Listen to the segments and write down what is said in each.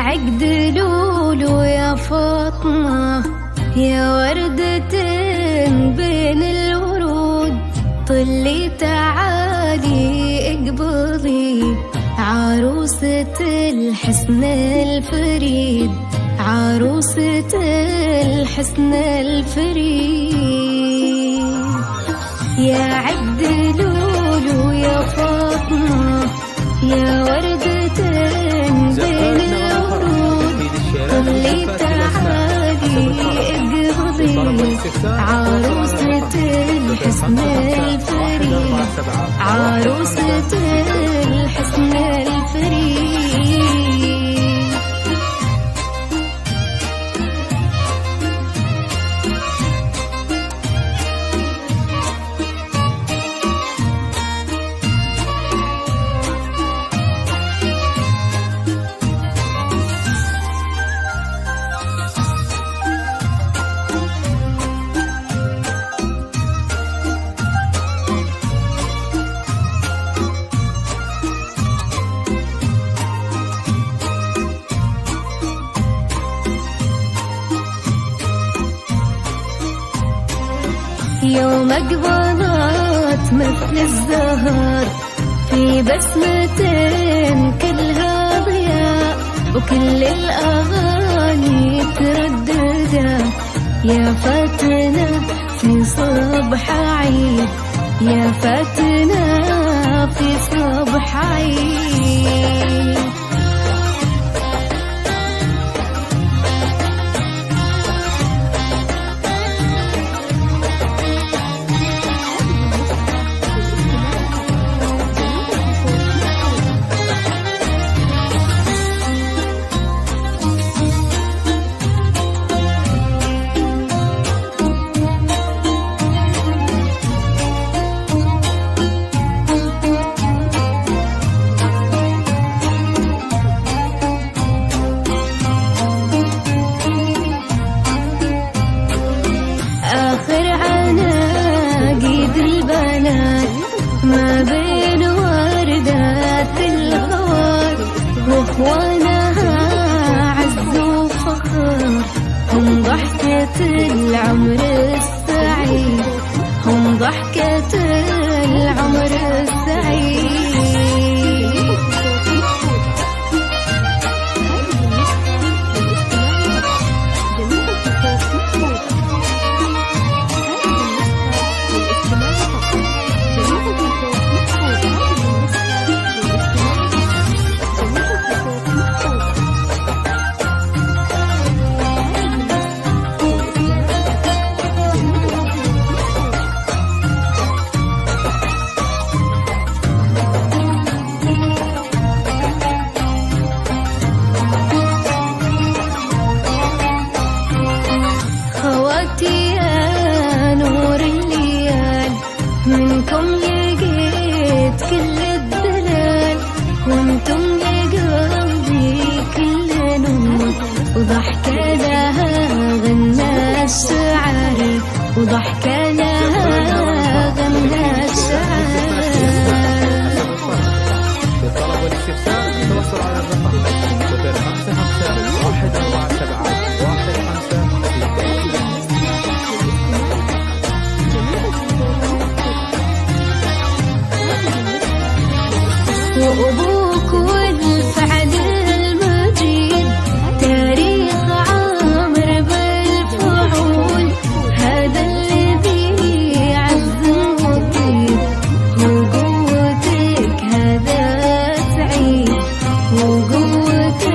عقد لولو يا فاطمة، يا وردة بين الورود، طلي تعالي اقبضي عروسة الحسن الفريد، عروسة الحسن الفريد. يا عقد لولو يا فاطمة، يا وردة بين الورود، طلي تعالي اقبضي عروسة الحسن الفريد، عروسة الحسن الفريد. يوم أقبضت مثل الزهر، في بسمتين كلها ضياء، وكل الأغاني ترددا، يا فاتنا في صبح عيد، يا فاتنا في صبح عيد. ما بين وردات الغوار واخوانها عز وفخر، هم ضحكة العمر السعيد، هم ضحكة العمر السعيد. منكم لقيت كل الدلال، وانتم لقلبي كل نور، وضحكة لها غنى الشعر، وضحكة لها غنى الشعر. للطلب والاستفسار تواصلوا على الرقم 05514715. وأبوك والفعل المجيد، تاريخ عامر بالفعول، هذا الذي يعز وطيب، وقوتك هذا سعيد، وقوتك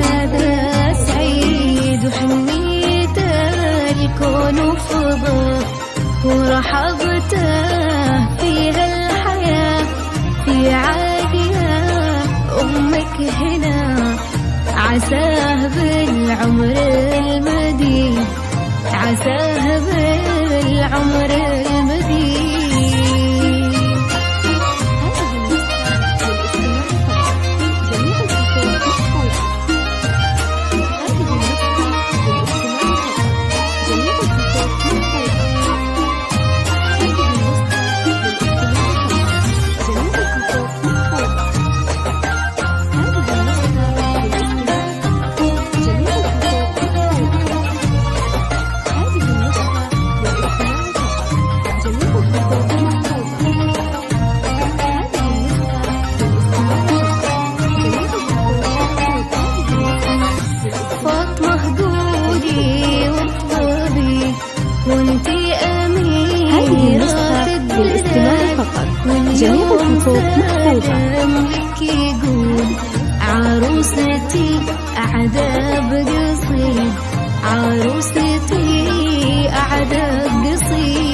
هذا سعيد، وحنيت الكون وفضى، ورحبته فيها الحياة، في عالية أمك هنا، عساه بالعمر المديد، عساه بالعمر المديد. وانتي أميرة هذه النسخة للاستماع فقط. جميع الحقوق محفوظة. أملك يقول عروستي أعداد قصيد، عروستي أعداد قصيد.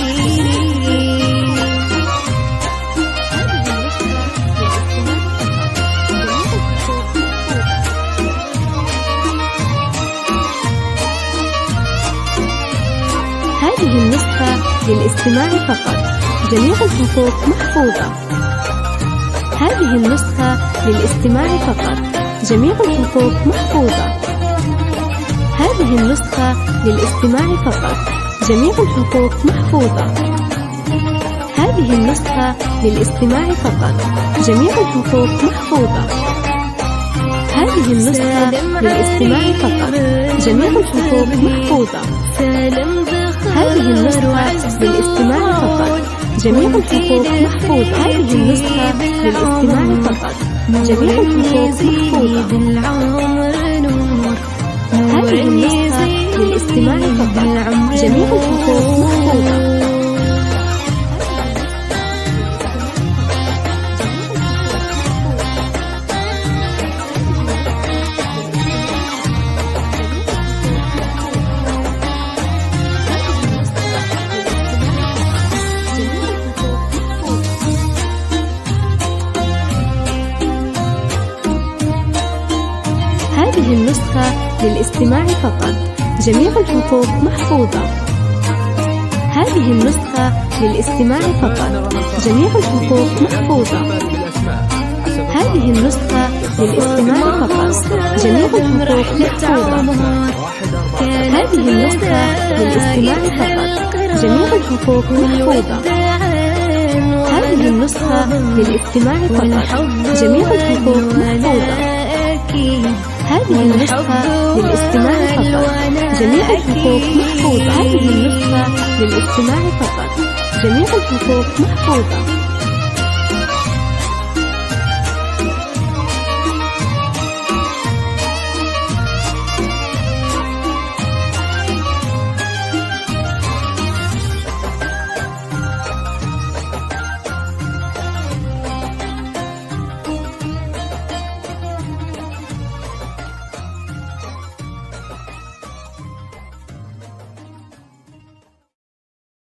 هذه النسخة للاستماع فقط. جميع الحقوق محفوظة. هذه النسخة للاستماع فقط. جميع الحقوق محفوظة. هذه النسخة للاستماع فقط. جميع الحقوق محفوظة. هذه النسخة للاستماع فقط. جميع الحقوق محفوظة. هذه النسخة للاستماع فقط. جميع الحقوق محفوظة. هذه النسخة للاستماع فقط. جميع الحقوق محفوظة. هذه النسخة للاستماع فقط. جميع الحقوق محفوظة. هذه النسخة للاستماع فقط. جميع الحقوق محفوظة. هذه النسخة للاستماع فقط. جميع الحقوق محفوظة. هذه النسخة للاستماع فقط. جميع الحقوق محفوظة. هذه النسخة للاستماع فقط. جميع الحقوق محفوظة. هذه النسخة للاستماع فقط. جميع الحقوق محفوظة. هذه النسخة للاستماع فقط. جميع الحقوق محفوظة. هذه النسخة للاستماع فقط. جميع الحقوق محفوظة. هذه النسخة للاستماع فقط. جميع الحقوق محفوظة.